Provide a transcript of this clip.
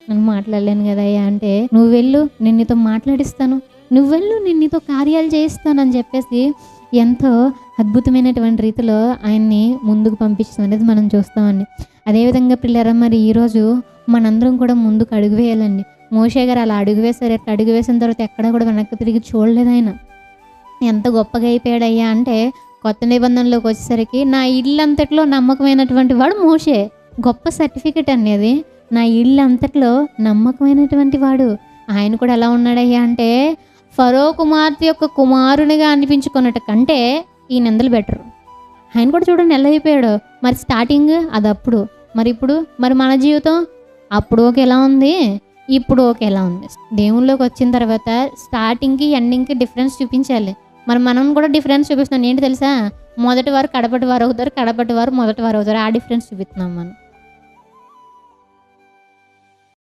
నేను మాట్లాడలేను కదయ్యా అంటే, నువ్వు వెళ్ళు, నేను నీతో మాట్లాడిస్తాను, నువ్వు వెళ్ళు, నేను నీతో కార్యాలు చేయిస్తాను అని చెప్పేసి ఎంతో అద్భుతమైనటువంటి రీతిలో ఆయన్ని ముందుకు పంపించడం అనేది మనం చూస్తామండి. అదేవిధంగా పిల్లరా, మరి ఈరోజు మనందరం కూడా ముందుకు అడుగు వేయాలండి. మోషే గారు అలా అడుగు వేశారు. అట్లా అడుగు వేసిన తర్వాత ఎక్కడ కూడా వెనక్కి తిరిగి చూడలేదు ఆయన. ఎంత గొప్పగా అయిపోయాడయ్యా అంటే, కొత్త నిబంధనలోకి వచ్చేసరికి నా ఇల్లు అంతట్లో నమ్మకమైనటువంటి వాడు మోషే. గొప్ప సర్టిఫికెట్ అనేది, నా ఇల్లు అంతట్లో నమ్మకమైనటువంటి వాడు. ఆయన కూడా ఎలా ఉన్నాడయ్యా అంటే, ఫరో కుమార్తె యొక్క కుమారునిగా అనిపించుకున్నట్టు కంటే ఈ నిందలు బెటరు. ఆయన కూడా చూడండి ఎలా అయిపోయాడు. మరి స్టార్టింగ్ అది అప్పుడు, మరి ఇప్పుడు, మరి మన జీవితం అప్పుడు ఓకే ఎలా ఉంది, ఇప్పుడు ఓకే ఎలా ఉంది. దేవుళ్ళలోకి వచ్చిన తర్వాత స్టార్టింగ్కి ఎండింగ్కి డిఫరెన్స్ చూపించాలి. మరి మనం కూడా డిఫరెన్స్ చూపిస్తున్నాం. ఏంటి తెలుసా, మొదటి వారు కడపటి వారు అవుతారు, కడపటి వారు మొదటి వారు అవుతారు. ఆ డిఫరెన్స్ చూపిస్తున్నాం మనం.